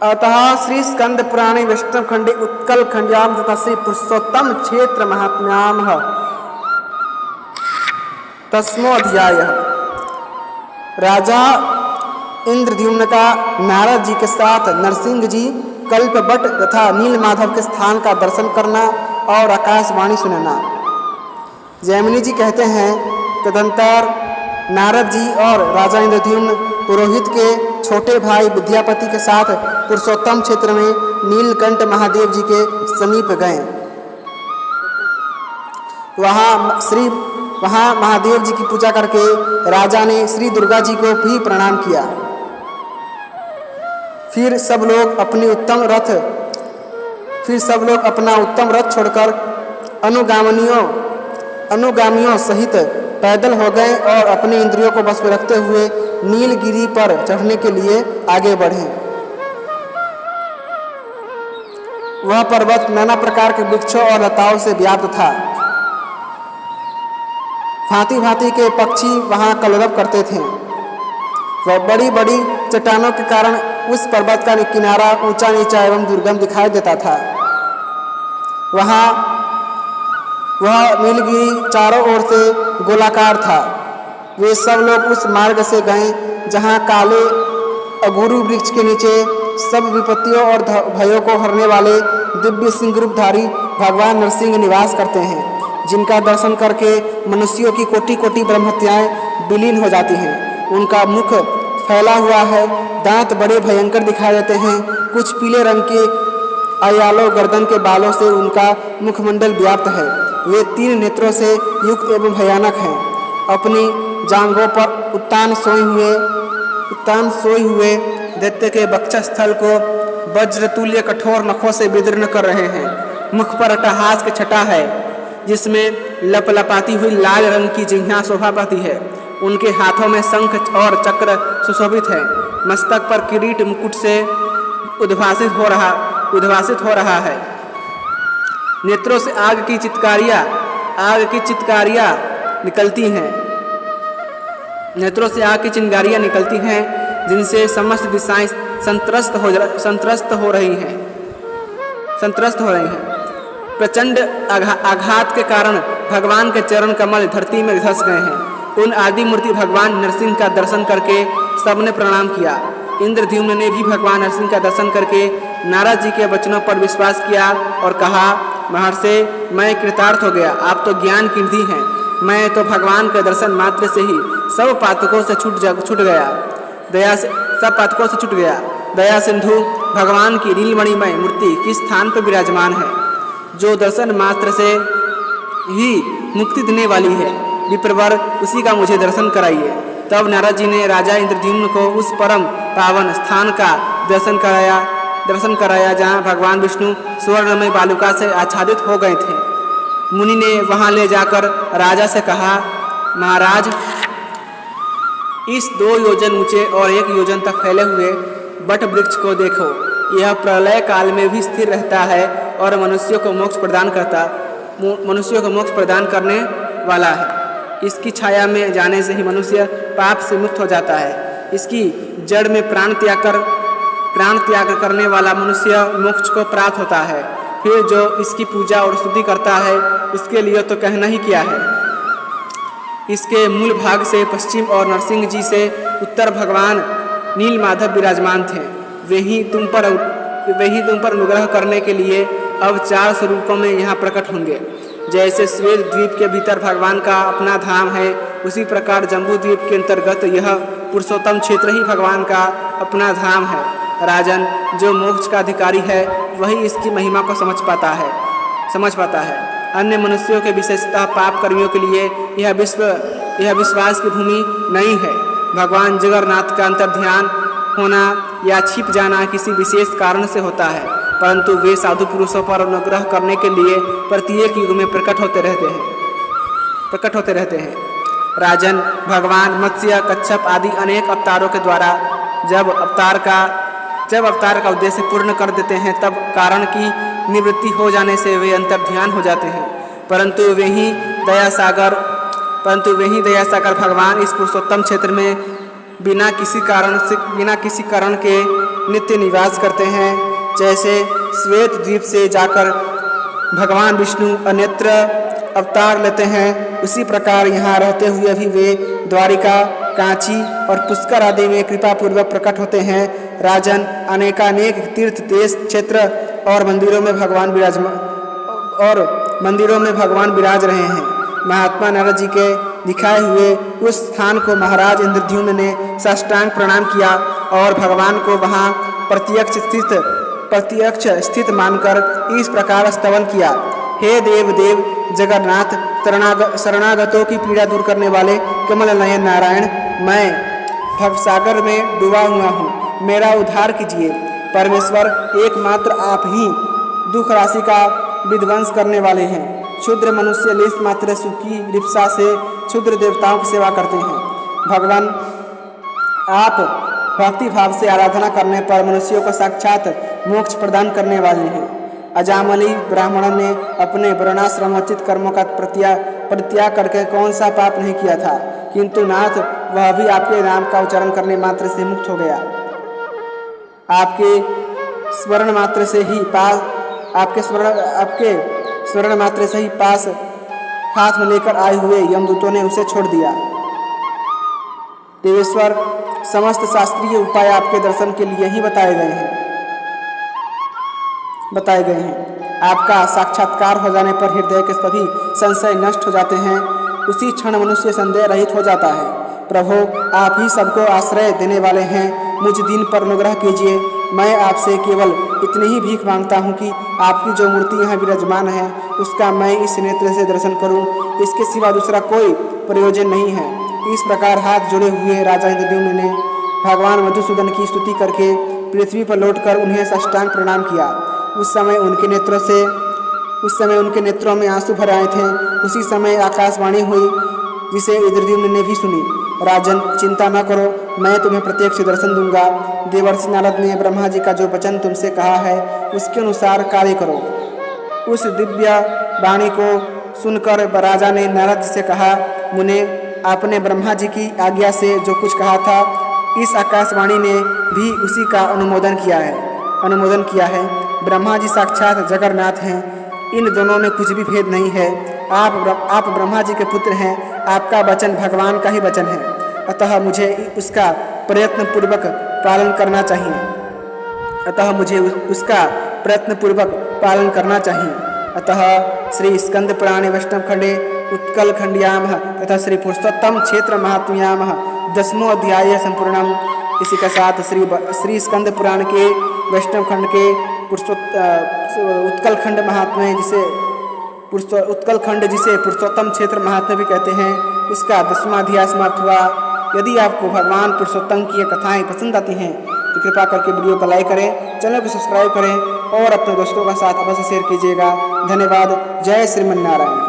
अतः श्री स्कंद पुराणे वैष्णव खंडे उत्कल खंड्याम तथा श्री पुरुषोत्तम क्षेत्र महात्म्याम तस्मोऽध्याय। राजा इंद्रद्युम्न का नारद जी के साथ नरसिंह जी, कल्पवट तथा नीलमाधव के स्थान का दर्शन करना और आकाशवाणी सुनना। जैमिनी जी कहते हैं, तदंतर नारद जी और राजा इंद्रद्युम्न पुरोहित के छोटे भाई विद्यापति के साथ पुरुषोत्तम क्षेत्र में नीलकंठ महादेव जी के समीप गए। वहाँ महादेव जी की पूजा करके राजा ने श्री दुर्गा जी को भी प्रणाम किया। फिर सब लोग अपना उत्तम रथ छोड़कर अनुगामियों सहित पैदल हो गए और अपने इंद्रियों को बस में रखते हुए नीलगिरी पर चढ़ने के लिए आगे बढ़े। वह पर्वत नाना प्रकार के वृक्षों और लताओं से व्याप्त था। भांति भांति के पक्षी वहां कलरव करते थे। वह बड़ी बड़ी चट्टानों के कारण उस पर्वत का किनारा ऊंचा नीचा एवं दुर्गम दिखाई देता था। वह नीलगिरी चारों ओर से गोलाकार था। वे सब लोग उस मार्ग से गए जहाँ काले अगुरु वृक्ष के नीचे सब विपत्तियों और भयों को हरने वाले दिव्य सिंह रूपधारी भगवान नरसिंह निवास करते हैं, जिनका दर्शन करके मनुष्यों की कोटि कोटि ब्रह्महत्याएं विलीन हो जाती हैं। उनका मुख फैला हुआ है, दांत बड़े भयंकर दिखाई देते हैं। कुछ पीले रंग के अयालो गर्दन के बालों से उनका मुखमंडल व्याप्त है। वे 3 नेत्रों से युक्त एवं भयानक हैं। अपनी जांघों पर उत्तान सोए हुए दैत्य के वक्षस्थल को वज्रतुल्य कठोर नखों से विदीर्ण कर रहे हैं। मुख पर अट्टहास की छटा है, जिसमें लपलपाती हुई लाल रंग की जिह्वा शोभा पाती है। उनके हाथों में शंख और चक्र सुशोभित है। मस्तक पर किरीट मुकुट से उद्भासित हो रहा है। नेत्रों से आग की चित्कारियां निकलती हैं। नेत्रों से आग की चिंगारियां निकलती हैं, जिनसे समस्त दिशाएं संत्रस्त हो रही हैं। प्रचंड आघात के कारण भगवान के चरण कमल धरती में धंस गए हैं। उन आदि मूर्ति भगवान नरसिंह का दर्शन करके सबने प्रणाम किया। इंद्रद्युम्न ने भी भगवान नरसिंह का दर्शन करके नारद जी के वचनों पर विश्वास किया और कहा, महर्षि, मैं कृतार्थ हो गया। आप तो ज्ञान की निधि हैं। मैं तो भगवान के दर्शन मात्र से ही सब पातकों से छूट गया। दया सिंधु भगवान की नीलमणिमय मूर्ति किस स्थान पर विराजमान है, जो दर्शन मात्र से ही मुक्ति देने वाली है। विप्रवर, उसी का मुझे दर्शन कराइए। तब नारद जी ने राजा इंद्रद्युम्न को उस परम पावन स्थान का दर्शन कराया जहाँ भगवान विष्णु स्वर्णमय बालुका से आच्छादित हो गए थे। मुनि ने वहाँ ले जाकर राजा से कहा, महाराज, इस 2 योजन ऊंचे और 1 योजन तक फैले हुए बट वृक्ष को देखो। यह प्रलय काल में भी स्थिर रहता है और मनुष्यों को मोक्ष प्रदान करने वाला है। इसकी छाया में जाने से ही मनुष्य पाप से मुक्त हो जाता है। इसकी जड़ में प्राण त्याग करने वाला मनुष्य मोक्ष को प्राप्त होता है। फिर जो इसकी पूजा और स्तुति करता है, उसके लिए तो कहना ही क्या है। इसके मूल भाग से पश्चिम और नरसिंह जी से उत्तर भगवान नीलमाधव विराजमान थे। वे ही तुम पर अनुग्रह करने के लिए अब 4 स्वरूपों में यहाँ प्रकट होंगे। जैसे श्वेत द्वीप के भीतर भगवान का अपना धाम है, उसी प्रकार जम्बू द्वीप के अंतर्गत यह पुरुषोत्तम क्षेत्र ही भगवान का अपना धाम है। राजन, जो मोक्ष का अधिकारी है, वही इसकी महिमा को समझ पाता है। अन्य मनुष्यों के विशेषतः पाप कर्मियों के लिए यह विश्वास की भूमि नहीं है। भगवान जगन्नाथ का अंतर्ध्यान होना या छिप जाना किसी विशेष कारण से होता है, परंतु वे साधु पुरुषों पर अनुग्रह करने के लिए प्रत्येक युग में प्रकट होते रहते हैं। राजन, भगवान मत्स्य, कच्छप आदि अनेक अवतारों के द्वारा जब अवतार का उद्देश्य पूर्ण कर देते हैं, तब कारण की निवृत्ति हो जाने से वे अंतर्ध्यान हो जाते हैं। परंतु वे ही दया सागर भगवान इस पुरुषोत्तम क्षेत्र में बिना किसी कारण के नित्य निवास करते हैं। जैसे श्वेत द्वीप से जाकर भगवान विष्णु अन्यत्र अवतार लेते हैं, उसी प्रकार यहाँ रहते हुए भी वे द्वारिका, कांची और पुष्कर आदि में कृपा पूर्वक प्रकट होते हैं। राजन, अनेकानेक तीर्थ देश क्षेत्र और मंदिरों में भगवान विराज रहे हैं। महात्मा नारद जी के दिखाए हुए उस स्थान को महाराज इंद्रद्युम्न ने साष्टांग प्रणाम किया और भगवान को वहाँ प्रत्यक्ष स्थित मानकर इस प्रकार स्तवन किया। हे देव देव जगन्नाथ, शरणागतों की पीड़ा दूर करने वाले कमल नयन नारायण, मैं भवसागर में डूबा हुआ हूँ, मेरा उद्धार कीजिए। परमेश्वर, एकमात्र आप ही दुख राशि का विध्वंस करने वाले हैं। क्षुद्र मनुष्य लेश मात्र सुख की लिप्सा से क्षुद्र देवताओं की सेवा करते हैं। भगवान, आप भक्ति भाव से आराधना करने पर मनुष्यों को साक्षात मोक्ष प्रदान करने वाले हैं। अजामली ब्राह्मण ने अपने वर्णाश्रमोचित कर्मों का परित्याग करके कौन सा पाप नहीं किया था, किंतु नाथ वह भी आपके नाम का उच्चारण करने मात्र से मुक्त हो गया। आपके स्मरण मात्र से ही पास हाथ में लेकर आए हुए यमदूतों ने उसे छोड़ दिया। देवेश्वर, समस्त शास्त्रीय उपाय आपके दर्शन के लिए ही बताए गए हैं। आपका साक्षात्कार हो जाने पर हृदय के सभी संशय नष्ट हो जाते हैं। उसी क्षण मनुष्य संदेह रहित हो जाता है। प्रभु, आप ही सबको आश्रय देने वाले हैं, मुझ दीन पर अनुग्रह कीजिए। मैं आपसे केवल इतनी ही भीख मांगता हूँ कि आपकी जो मूर्ति यहाँ विराजमान है उसका मैं इस नेत्र से दर्शन करूँ, इसके सिवा दूसरा कोई प्रयोजन नहीं है। इस प्रकार हाथ जोड़े हुए राजा इंद्रद्युम्न ने भगवान मधुसूदन की स्तुति करके पृथ्वी पर लौटकर उन्हें साष्टांग प्रणाम किया। उस समय उनके नेत्रों में आंसू भर आए थे। उसी समय आकाशवाणी हुई जिसे इंद्रद्युम्न ने भी सुनी। राजन, चिंता न करो, मैं तुम्हें प्रत्यक्ष दर्शन दूंगा। देवर्षि नारद ने ब्रह्मा जी का जो वचन तुमसे कहा है उसके अनुसार कार्य करो। उस दिव्य वाणी को सुनकर राजा ने नारद जी से कहा, मुने, आपने ब्रह्मा जी की आज्ञा से जो कुछ कहा था, इस आकाशवाणी ने भी उसी का अनुमोदन किया है। ब्रह्मा जी साक्षात जगन्नाथ हैं, इन दोनों में कुछ भी भेद नहीं है। आप ब्रह्मा जी के पुत्र हैं, आपका वचन भगवान का ही वचन है, अतः मुझे उसका प्रयत्न पूर्वक पालन करना चाहिए। अतः श्री स्कंद पुराणे वैष्णव खंडे उत्कल खंडियाम तथा श्री पुरुषोत्तम क्षेत्र महात्म्याम 10वां अध्याय संपूर्णम। इसी के साथ श्री स्कंद पुराण के वैष्णव खंड के उत्कल खंड महात्म्य जिसे पुरुषोत्तम क्षेत्र महात्म्य भी कहते हैं, उसका 10वां अध्याय समाप्त हुआ। यदि आपको भगवान पुरुषोत्तम की ये कथाएँ पसंद आती हैं तो कृपा करके वीडियो को लाइक करें, चैनल को सब्सक्राइब करें और अपने दोस्तों के साथ अवश्य शेयर कीजिएगा। धन्यवाद। जय श्रीमन्नारायण।